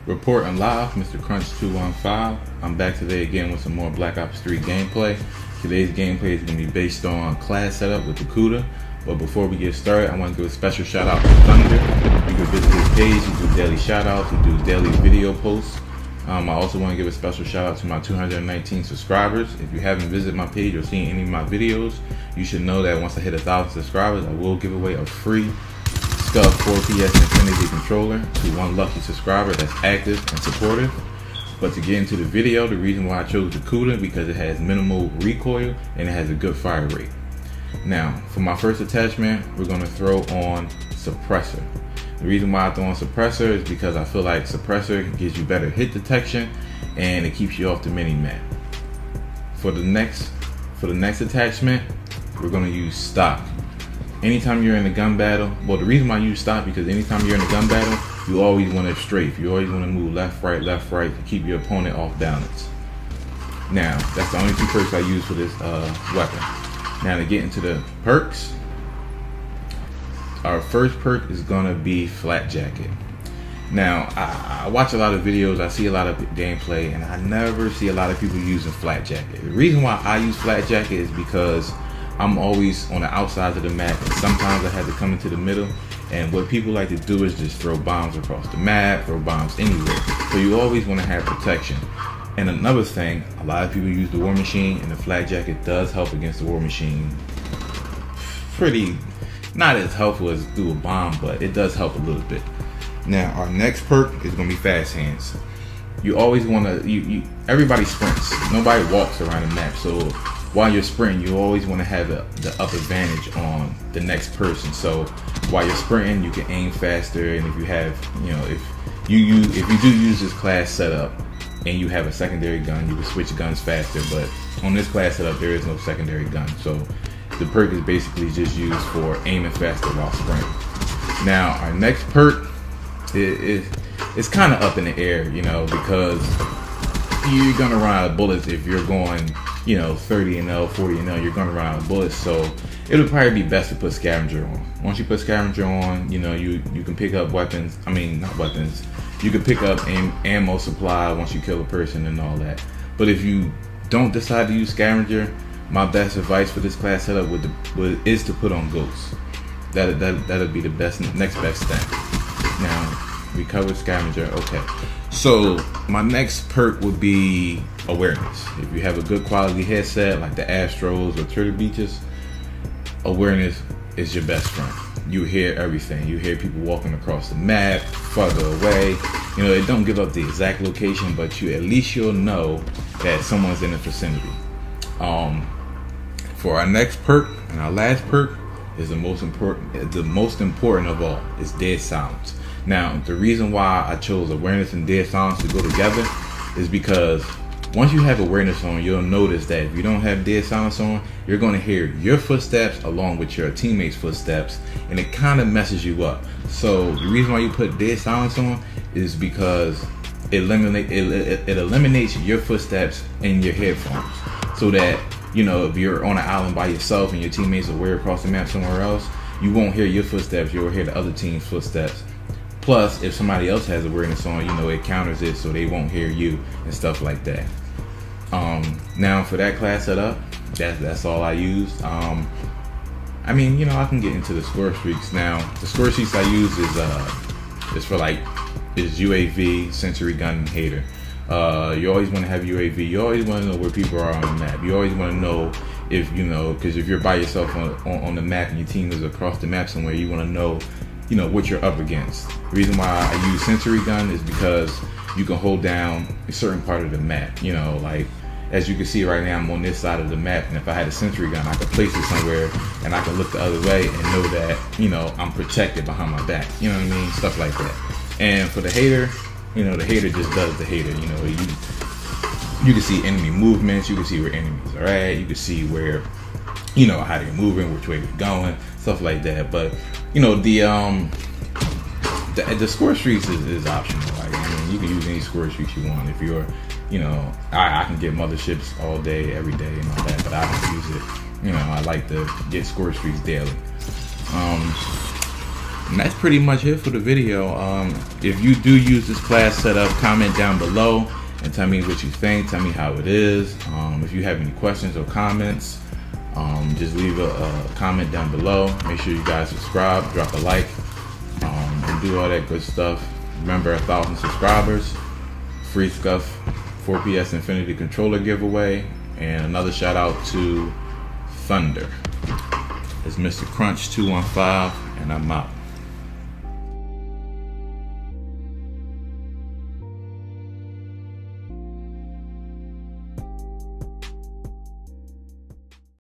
Reporting live, Mr. Crunch 215. I'm back today again with some more Black Ops 3 gameplay. Today's gameplay is going to be based on class setup with the Kuda. But before we get started, I want to give a special shout out to Thunder. You can visit his page, he do daily shout outs, he do daily video posts. I also want to give a special shout out to my 219 subscribers. If you haven't visited my page or seen any of my videos, you should know that once I hit 1,000 subscribers, I will give away a free Scuf 4PS Infinity controller to one lucky subscriber that's active and supportive. But to get into the video, the reason why I chose the Kuda because it has minimal recoil and it has a good fire rate. Now, for my first attachment, we're going to throw on suppressor. The reason why I throw on suppressor is because I feel like suppressor gives you better hit detection and it keeps you off the mini-map. For the next attachment, we're going to use stock. Anytime you're in a gun battle, well, the reason why I use stock because anytime you're in a gun battle, you always want to strafe. You always want to move left, right to keep your opponent off balance. Now, that's the only two perks I use for this weapon. Now to get into the perks, our first perk is gonna be Flat Jacket. Now, I watch a lot of videos, I see a lot of gameplay, and I never see a lot of people using Flat Jacket. The reason why I use Flat Jacket is because I'm always on the outside of the map, and sometimes I have to come into the middle. And what people like to do is just throw bombs across the map, throw bombs anywhere. So you always want to have protection. And another thing, a lot of people use the War Machine, and the Flat Jacket does help against the War Machine. Pretty, not as helpful as through a bomb, but it does help a little bit. Now, our next perk is going to be Fast Hands. You always want to, everybody sprints. Nobody walks around the map. So while you're sprinting, you always want to have the up advantage on the next person. So while you're sprinting, you can aim faster. And if you have, if you do use this class setup and you have a secondary gun, you can switch guns faster. But on this class setup, there is no secondary gun. So the perk is basically just used for aiming faster while sprinting. Now, our next perk is kind of up in the air, because you're gonna run out of bullets if you're going 30 and 0, 40 and 0, you're gonna run out of bullets. So it'll probably be best to put Scavenger on. Once you put Scavenger on, you can pick up weapons. I mean, not weapons. You can pick up ammo supply once you kill a person and all that. But if you don't decide to use Scavenger, my best advice for this class setup is to put on Ghosts. That'll be the next best thing. Now, we covered Scavenger. Okay. So my next perk would be awareness. If you have a good quality headset like the Astros or Turtle Beaches, awareness is your best friend. You hear everything. You hear people walking across the map, further away. It don't give up the exact location, but at least you'll know that someone's in the vicinity. For our next perk and our last perk is the most important of all. Is Dead Silence. Now, the reason why I chose awareness and Dead Silence to go together is because once you have awareness on, you'll notice that if you don't have Dead Silence on, you're going to hear your footsteps along with your teammates' footsteps, and it kind of messes you up. So the reason why you put Dead Silence on is because it eliminates your footsteps in your headphones, so that if you're on an island by yourself and your teammates are way across the map somewhere else, you won't hear your footsteps. You'll hear the other team's footsteps. Plus, if somebody else has awareness on, it counters it so they won't hear you and stuff like that. Now for that class setup, that's all I used. I can get into the score streaks. Now, the score streaks I use is UAV, Sentry Gun, and Hater. You always want to have UAV. You always want to know where people are on the map. You always want to know if because if you're by yourself on the map and your team is across the map somewhere, you want to know what you're up against. The reason why I use Sentry Gun is because you can hold down a certain part of the map. Like as you can see right now, I'm on this side of the map, and if I had a Sentry Gun, I could place it somewhere and I can look the other way and know that I'm protected behind my back. You know what I mean? Stuff like that. And for the Hater, the Hater just does the Hater. You can see enemy movements, you can see where enemies are at, you can see where how they're moving, which way they're going, stuff like that. But the score streaks is optional. Like, you can use any score streaks you want. If you're I can get motherships all day, every day and all that, but I don't use it. I like to get score streaks daily. For the next perk, we're gonna use stock. Now, the reason why I use stock is because once you have awareness on, you'll notice that if you don't have Dead Silence on, you're gonna hear your footsteps along with your teammates' footsteps. Plus, if somebody else has awareness on, you at least you'll know that someone's in the vicinity. For our next perk and our last perk is the most important of all. Is Dead Silence. Now, And that's pretty much it for the video. If you do use this class setup, comment down below and tell me what you think. Tell me how it is. If you have any questions or comments, just leave a comment down below. Make sure you guys subscribe, drop a like, and do all that good stuff. Remember, 1,000 subscribers, free SCUF 4PS Infinity controller giveaway, and another shout out to Thunder. It's Mr. Crunch 215, and I'm out.